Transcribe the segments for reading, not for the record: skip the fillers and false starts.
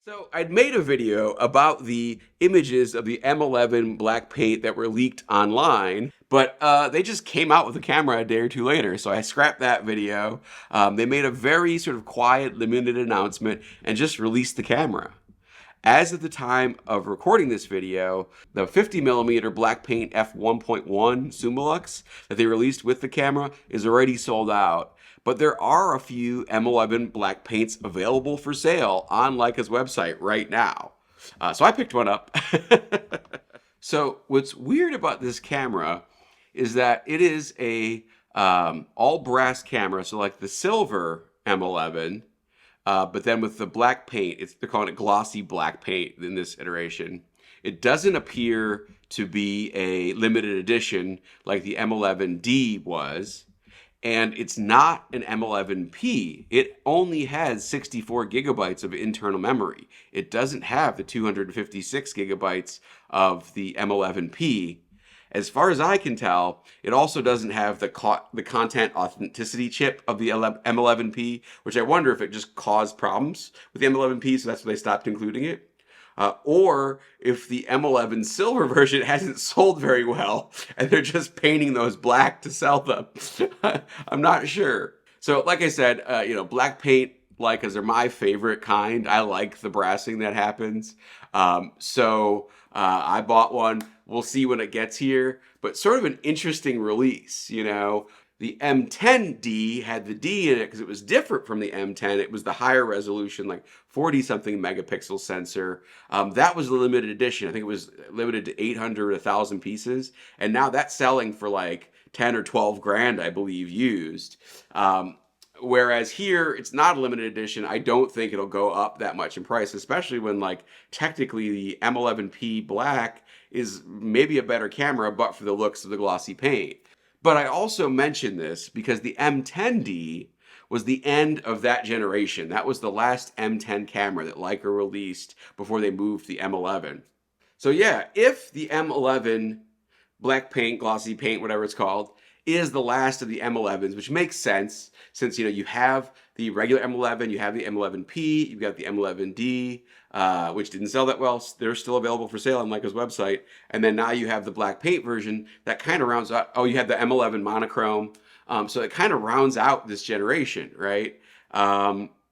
So I'd made a video about the images of the M11 black paint that were leaked online, but they just came out with the camera a day or two later. So I scrapped that video. They made a very sort of quiet, limited announcement and just released the camera. As of the time of recording this video, the 50 millimeter black paint f1.1 Summilux that they released with the camera is already sold out. But there are a few M11 black paints available for sale on Leica's website right now. So I picked one up. So what's weird about this camera is that it is a all brass camera. So like the silver M11, but then with the black paint, they're calling it glossy black paint in this iteration. It doesn't appear to be a limited edition like the M11D was, and it's not an M11P. It only has 64 gigabytes of internal memory. It doesn't have the 256 gigabytes of the M11P. As far as I can tell, it also doesn't have the content authenticity chip of the M11P, which I wonder if it just caused problems with the M11P, so that's why they stopped including it. Or if the M11 silver version hasn't sold very well, and they're just painting those black to sell them. I'm not sure. So, like I said, black paint Leicas are my favorite kind. I like the brassing that happens. I bought one. We'll see when it gets here, but sort of an interesting release, The M10D had the D in it because it was different from the M10. It was the higher resolution, like 40 something megapixel sensor. That was the limited edition. I think it was limited to 800, 1,000 pieces. And now that's selling for like 10 or 12 grand, I believe, used. Whereas here, it's not a limited edition. I don't think it'll go up that much in price, especially when technically the M11P Black is maybe a better camera, but for the looks of the glossy paint. But I also mention this because the M10D was the end of that generation. That was the last M10 camera that Leica released before they moved to the M11. So yeah, if the M11 black paint, glossy paint, whatever it's called, is the last of the M11s, which makes sense since you have the regular M11, you have the M11P, you've got the M11D, which didn't sell that well. They're still available for sale on Leica's website. And then now you have the black paint version that kind of rounds out. Oh, you have the M11 Monochrom. So it kind of rounds out this generation, right?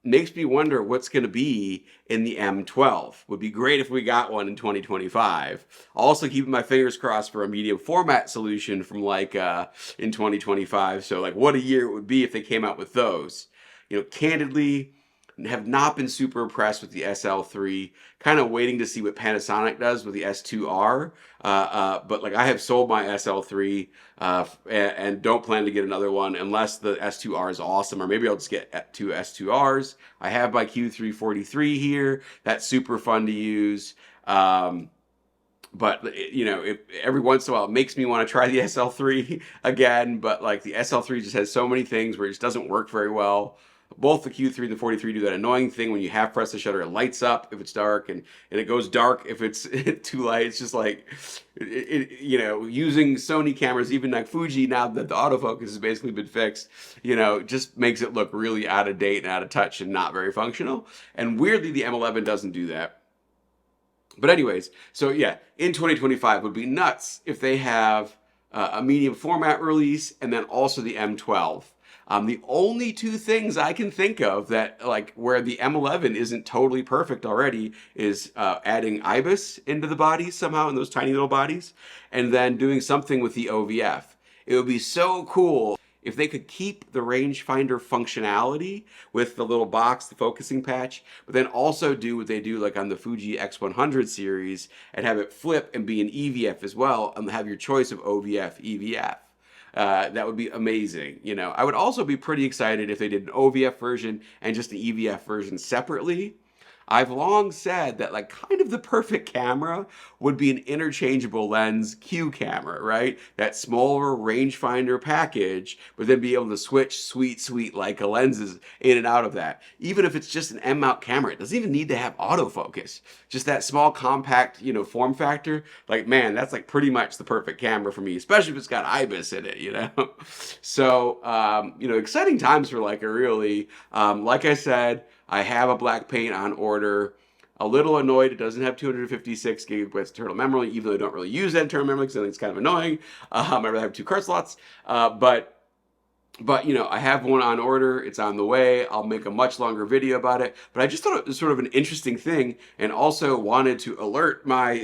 Makes me wonder what's going to be in the M12. Would be great if we got one in 2025. Also keeping my fingers crossed for a medium format solution from Leica in 2025. So what a year it would be if they came out with those. Candidly, have not been super impressed with the SL3. Kind of waiting to see what Panasonic does with the S2R. But I have sold my SL3 and don't plan to get another one unless the S2R is awesome. Or maybe I'll just get two S2Rs. I have my Q343 here. That's super fun to use. But every once in a while it makes me want to try the SL3 again. But the SL3 just has so many things where it just doesn't work very well. Both the Q3 and the 43 do that annoying thing when you half press the shutter, it lights up if it's dark, and it goes dark if it's too light. It's just using Sony cameras, even like Fuji, now that the autofocus has basically been fixed, just makes it look really out of date and out of touch and not very functional. And weirdly, the M11 doesn't do that. But anyways, so yeah, in 2025 would be nuts if they have a medium format release and then also the M12. The only two things I can think of that where the M11 isn't totally perfect already is adding IBIS into the bodies somehow in those tiny little bodies, and then doing something with the OVF. It would be so cool if they could keep the rangefinder functionality with the little box, the focusing patch, but then also do what they do on the Fuji X100 series and have it flip and be an EVF as well and have your choice of OVF, EVF. That would be amazing. I would also be pretty excited if they did an OVF version and just an EVF version separately. I've long said that kind of the perfect camera would be an interchangeable lens Q camera, right? That smaller rangefinder package, but then be able to switch sweet Leica lenses in and out of that. Even if it's just an M mount camera, it doesn't even need to have autofocus. Just that small compact, form factor. Man, that's pretty much the perfect camera for me, especially if it's got IBIS in it, So, exciting times for Leica, really. Like I said, I have a black paint on order. A little annoyed it doesn't have 256 gigabytes internal memory, even though I don't really use that internal memory because I think it's kind of annoying. I'd rather have 2 card slots. But you know, I have one on order. It's on the way. I'll make a much longer video about it. But I just thought it was sort of an interesting thing, and also wanted to alert my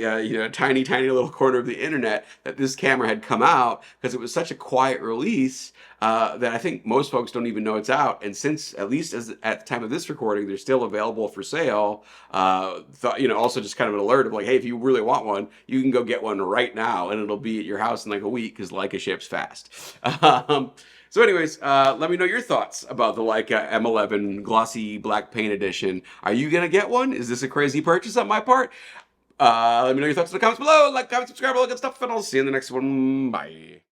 tiny little corner of the internet that this camera had come out, because it was such a quiet release that I think most folks don't even know it's out. And since, at least as at the time of this recording, they're still available for sale, also just kind of an alert of like, hey, if you really want one, you can go get one right now, and it'll be at your house in like a week because Leica ships fast. So anyways, let me know your thoughts about the Leica M11 Glossy Black Paint Edition. Are you going to get one? Is this a crazy purchase on my part? Let me know your thoughts in the comments below. Like, comment, subscribe, all that good stuff, and I'll see you in the next one. Bye.